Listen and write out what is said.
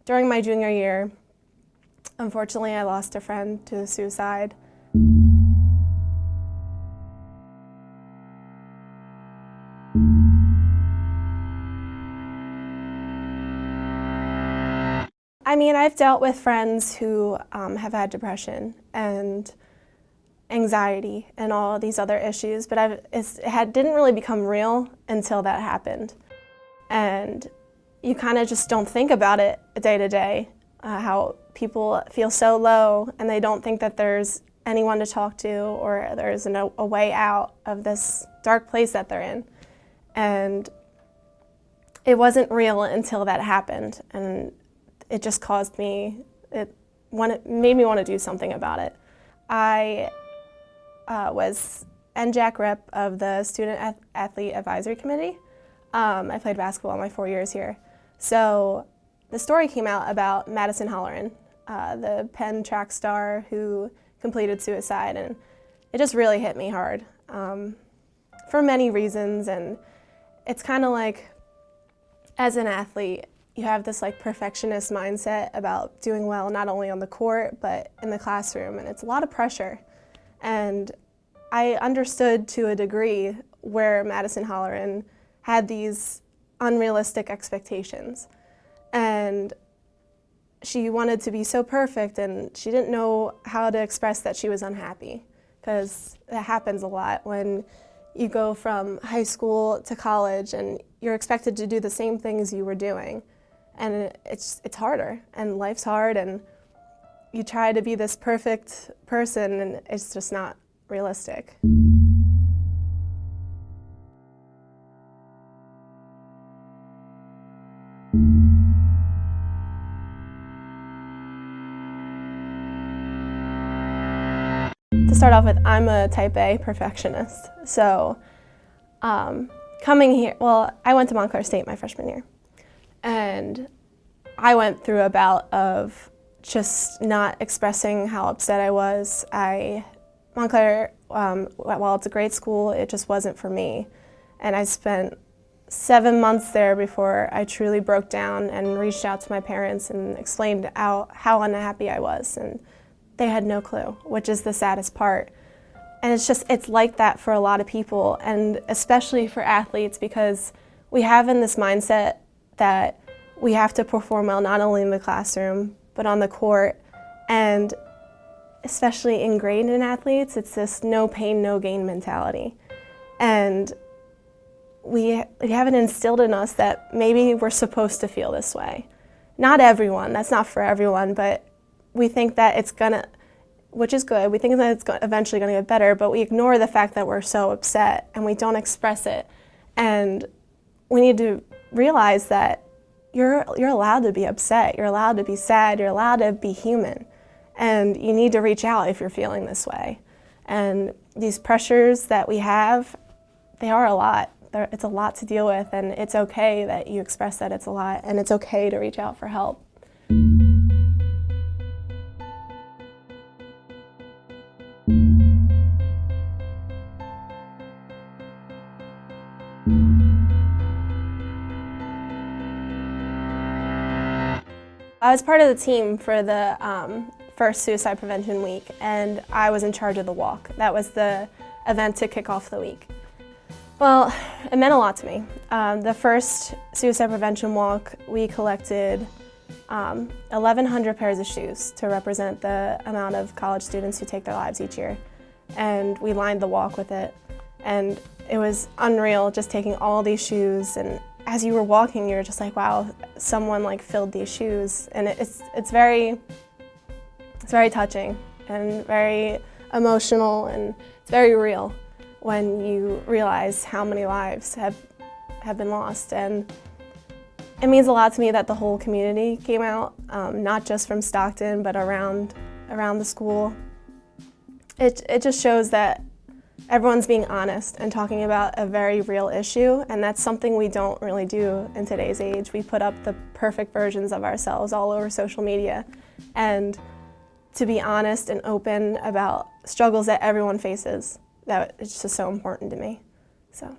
During my junior year, unfortunately, I lost a friend to suicide. I mean, I've dealt with friends who have had depression and anxiety and all these other issues, but didn't really become real until that happened. And you kind of just don't think about it day to day, how people feel so low and they don't think that there's anyone to talk to or there's a way out of this dark place that they're in. And it wasn't real until that happened, and it just caused me, it made me want to do something about it. I was NJAC rep of the Student Athlete Advisory Committee. I played basketball my 4 years here. So the story came out about Madison Holleran, the Penn track star who completed suicide, and it just really hit me hard for many reasons. And it's kind of like, as an athlete, you have this like perfectionist mindset about doing well, not only on the court, but in the classroom, and it's a lot of pressure. And I understood to a degree where Madison Holleran had these unrealistic expectations. And she wanted to be so perfect, and she didn't know how to express that she was unhappy, because that happens a lot when you go from high school to college and you're expected to do the same things you were doing. And it's harder, and life's hard, and you try to be this perfect person, and it's just not realistic. To start off with, I'm a type A perfectionist. So coming here, well, I went to Montclair State my freshman year. And I went through a bout of just not expressing how upset I was. Montclair, while it's a great school, it just wasn't for me. And I spent 7 months there before I truly broke down and reached out to my parents and explained how unhappy I was. And they had no clue, which is the saddest part. And it's like that for a lot of people, and especially for athletes, because we have in this mindset that we have to perform well not only in the classroom, but on the court. And especially ingrained in athletes, it's this no pain, no gain mentality. And we have it instilled in us that maybe we're supposed to feel this way. Not everyone, that's not for everyone, but we think that it's gonna, which is good, we think that it's eventually gonna get better, but we ignore the fact that we're so upset and we don't express it. And we need to realize that you're allowed to be upset, you're allowed to be sad, you're allowed to be human. And you need to reach out if you're feeling this way. And these pressures that we have, they are a lot. It's a lot to deal with, and it's okay that you express that it's a lot, and it's okay to reach out for help. I was part of the team for the first Suicide Prevention Week, and I was in charge of the walk. That was the event to kick off the week. Well, it meant a lot to me. The first Suicide Prevention Walk, we collected 1,100 pairs of shoes to represent the amount of college students who take their lives each year. And we lined the walk with it. And it was unreal just taking all these shoes, and as you were walking, you were just like, wow, someone like filled these shoes. And it's very touching and very emotional, and it's very real when you realize how many lives have been lost. And it means a lot to me that the whole community came out, not just from Stockton, but around the school. It just shows that everyone's being honest and talking about a very real issue, and that's something we don't really do in today's age. We put up the perfect versions of ourselves all over social media, and to be honest and open about struggles that everyone faces, that it's just so important to me. So.